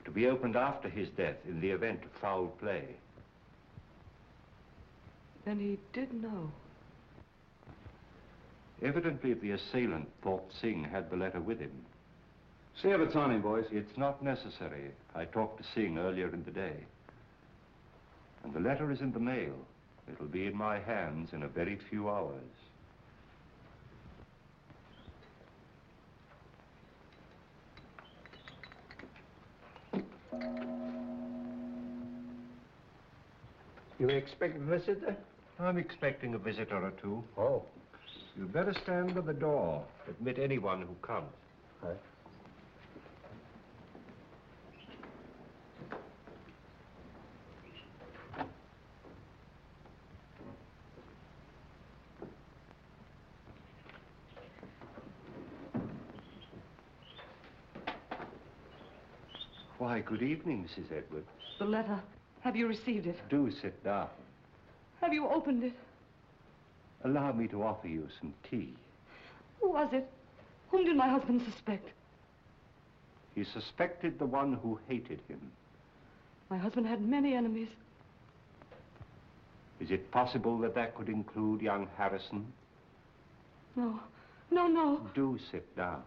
to be opened after his death in the event of foul play. Then he did know. Evidently, the assailant thought Singh had the letter with him. See if it's on him, boys. It's not necessary. I talked to Singh earlier in the day. And the letter is in the mail. It'll be in my hands in a very few hours. You expect a visitor? I'm expecting a visitor or two. Oh. You'd better stand by the door. Admit anyone who comes. Right. Why, good evening, Mrs. Edwards. The letter. Have you received it? Do sit down. Have you opened it? Allow me to offer you some tea. Who was it? Whom did my husband suspect? He suspected the one who hated him. My husband had many enemies. Is it possible that that could include young Harrison? No. No, no. Do sit down.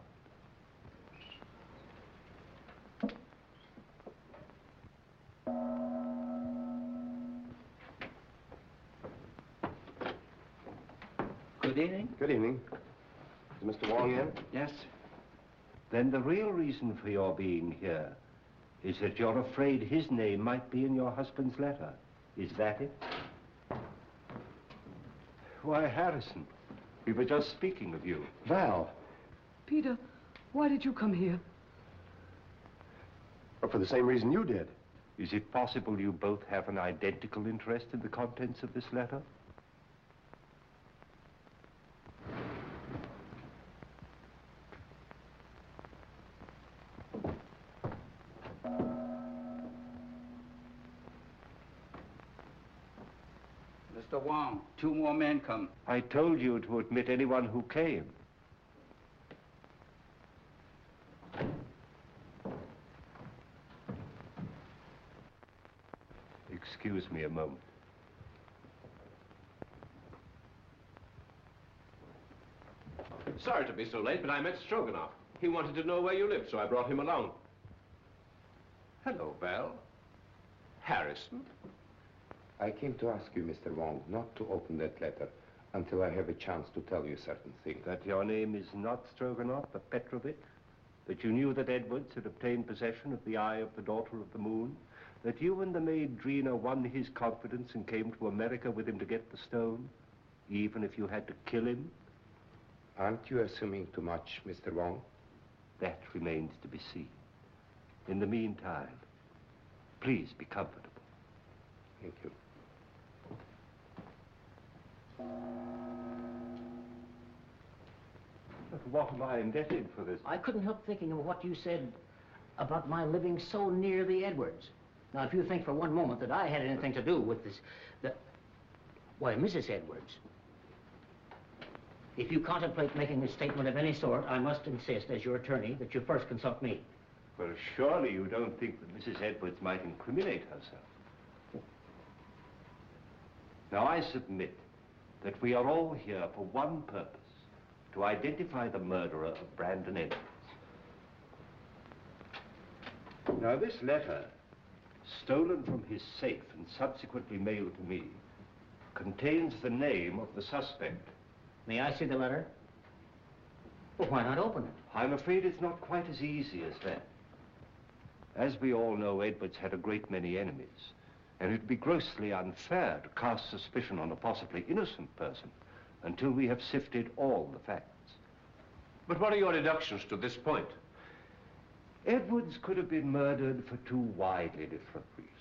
Good evening. Good evening. Is Mr. Wong in? Yes. Then the real reason for your being here is that you're afraid his name might be in your husband's letter. Is that it? Why, Harrison, we were just speaking of you. Val. Peter, why did you come here? Well, for the same reason you did. Is it possible you both have an identical interest in the contents of this letter? Mr. Wong, 2 more men come. I told you to admit anyone who came. Excuse me a moment. Sorry to be so late, but I met Strogonoff. He wanted to know where you lived, so I brought him along. Hello, Val. Harrison? I came to ask you, Mr. Wong, not to open that letter until I have a chance to tell you certain things. That your name is not Strogonoff, but Petrovich? That you knew that Edwards had obtained possession of the Eye of the Daughter of the Moon? That you and the maid Drina won his confidence and came to America with him to get the stone, even if you had to kill him? Aren't you assuming too much, Mr. Wong? That remains to be seen. In the meantime, please be comfortable. Thank you. But what am I indebted for this? I couldn't help thinking of what you said about my living so near the Edwards. Now, if you think for one moment that I had anything to do with this, why, Mrs. Edwards, if you contemplate making a statement of any sort, I must insist, as your attorney, that you first consult me. Well, surely you don't think that Mrs. Edwards might incriminate herself. Now, I submit that we are all here for one purpose, to identify the murderer of Brandon Edwards. Now, this letter, stolen from his safe and subsequently mailed to me, contains the name of the suspect. May I see the letter? Well, why not open it? I'm afraid it's not quite as easy as that. As we all know, Edwards had a great many enemies, and it'd be grossly unfair to cast suspicion on a possibly innocent person until we have sifted all the facts. But what are your deductions to this point? Edwards could have been murdered for 2 widely different reasons.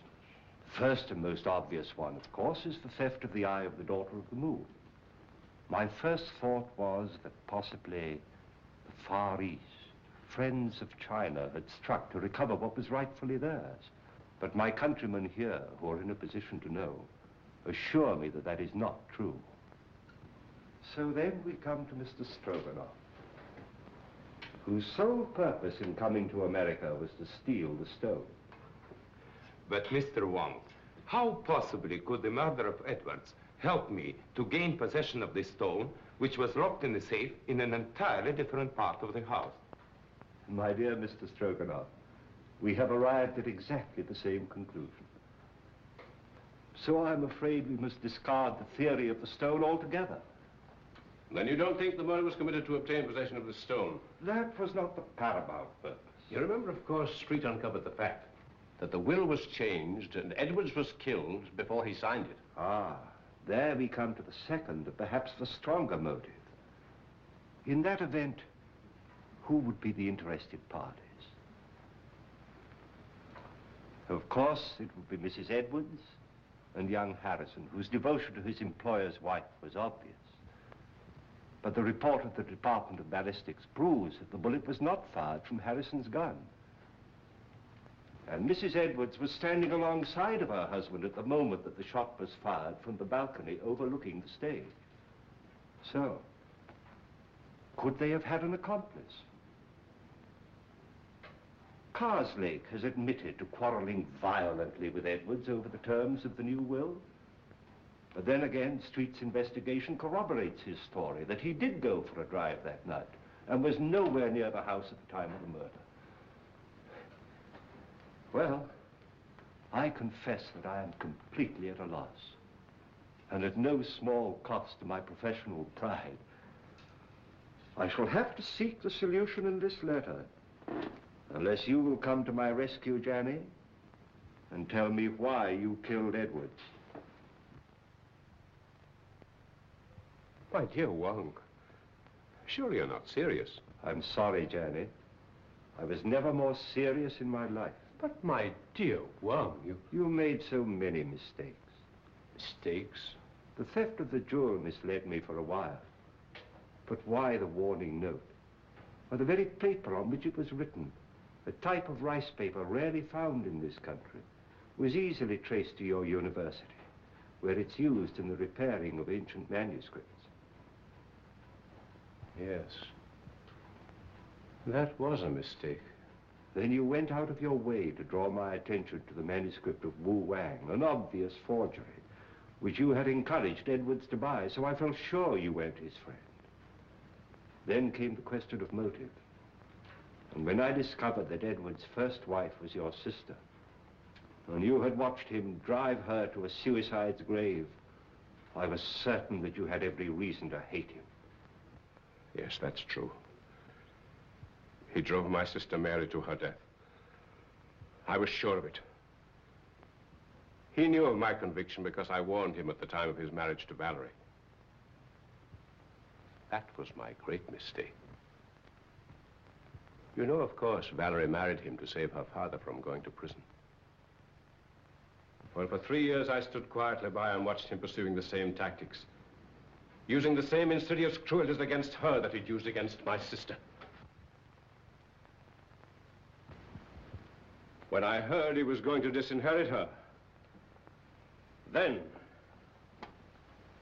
The first and most obvious one, of course, is the theft of the Eye of the Daughter of the Moon. My first thought was that possibly the Far East, friends of China, had struck to recover what was rightfully theirs. But my countrymen here, who are in a position to know, assure me that that is not true. So then we come to Mr. Strogonoff, whose sole purpose in coming to America was to steal the stone. But, Mr. Wong, how possibly could the murder of Edwards help me to gain possession of this stone, which was locked in the safe in an entirely different part of the house? My dear Mr. Strogonoff, we have arrived at exactly the same conclusion. So I'm afraid we must discard the theory of the stone altogether. Then you don't think the murder was committed to obtain possession of the stone? That was not the paramount purpose. You remember, of course, Street uncovered the fact that the will was changed and Edwards was killed before he signed it. Ah, there we come to the second, perhaps the stronger motive. In that event, who would be the interested parties? Of course, it would be Mrs. Edwards and young Harrison, whose devotion to his employer's wife was obvious. But the report of the Department of Ballistics proves that the bullet was not fired from Harrison's gun. And Mrs. Edwards was standing alongside of her husband at the moment that the shot was fired from the balcony overlooking the stage. So, could they have had an accomplice? Karslake has admitted to quarreling violently with Edwards over the terms of the new will. But then again, Street's investigation corroborates his story that he did go for a drive that night and was nowhere near the house at the time of the murder. Well, I confess that I am completely at a loss, and at no small cost to my professional pride. I shall have to seek the solution in this letter, unless you will come to my rescue, Janney, and tell me why you killed Edwards. My dear Wong, surely you're not serious. I'm sorry, Janney. I was never more serious in my life. But my dear Wong, You made so many mistakes. Mistakes? The theft of the jewel misled me for a while. But why the warning note? Or the very paper on which it was written, a type of rice paper rarely found in this country, was easily traced to your university, where it's used in the repairing of ancient manuscripts. Yes. That was a mistake. Then you went out of your way to draw my attention to the manuscript of Wu Wang, an obvious forgery, which you had encouraged Edwards to buy, so I felt sure you weren't his friend. Then came the question of motive. And when I discovered that Edwards' first wife was your sister, and you had watched him drive her to a suicide's grave, I was certain that you had every reason to hate him. Yes, that's true. He drove my sister Mary to her death. I was sure of it. He knew of my conviction because I warned him at the time of his marriage to Valerie. That was my great mistake. You know, of course, Valerie married him to save her father from going to prison. Well, for 3 years, I stood quietly by and watched him pursuing the same tactics, using the same insidious cruelties against her that he'd used against my sister. When I heard he was going to disinherit her, then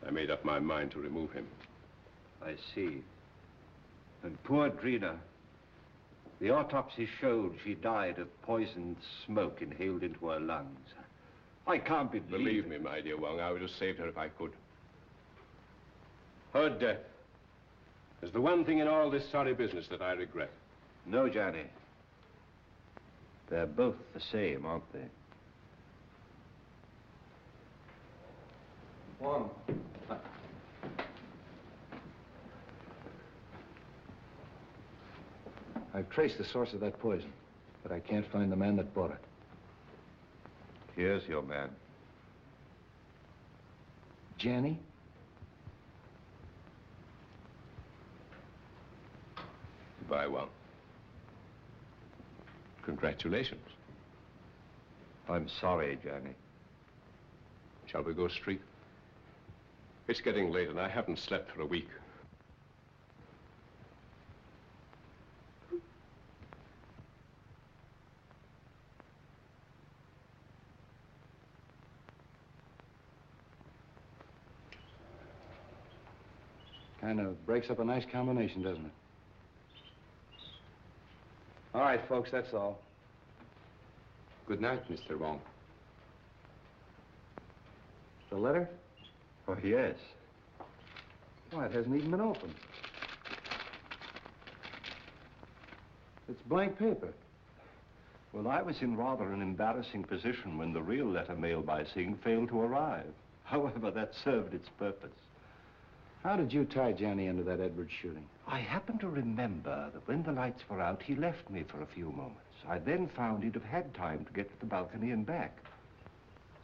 I made up my mind to remove him. I see. And poor Drina, the autopsy showed she died of poisoned smoke inhaled into her lungs. I can't Believe me, my dear Wong, I would have saved her if I could. Her death is the one thing in all this sorry business that I regret. No, Janney. They're both the same, aren't they? Wong. I've traced the source of that poison, but I can't find the man that bought it. Here's your man. Janney? Goodbye, Wong. Congratulations. I'm sorry, Janney. Shall we go street? It's getting late and I haven't slept for a week. Kind of breaks up a nice combination, doesn't it? All right, folks, that's all. Good night, Mr. Wong. The letter? Oh, yes. Why, it hasn't even been opened. It's blank paper. Well, I was in rather an embarrassing position when the real letter mailed by Singh failed to arrive. However, that served its purpose. How did you tie Janney into that Edwards shooting? I happen to remember that when the lights were out, he left me for a few moments. I then found he'd have had time to get to the balcony and back.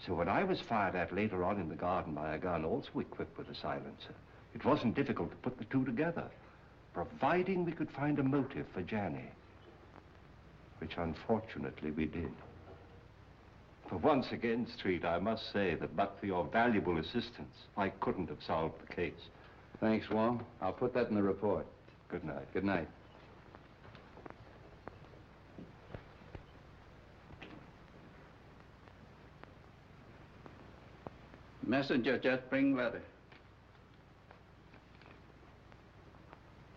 So when I was fired at later on in the garden by a gun, also equipped with a silencer, it wasn't difficult to put the two together, providing we could find a motive for Janney, which unfortunately we did. For once again, Street, I must say that but for your valuable assistance, I couldn't have solved the case. Thanks, Wong. I'll put that in the report. Good night. Good night. Messenger just bring letter.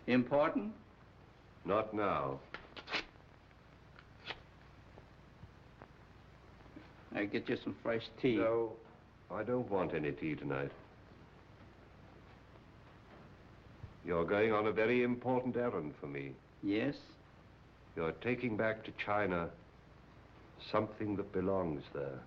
Important? Not now. I get you some fresh tea. No, I don't want any tea tonight. You're going on a very important errand for me. Yes? You're taking back to China something that belongs there.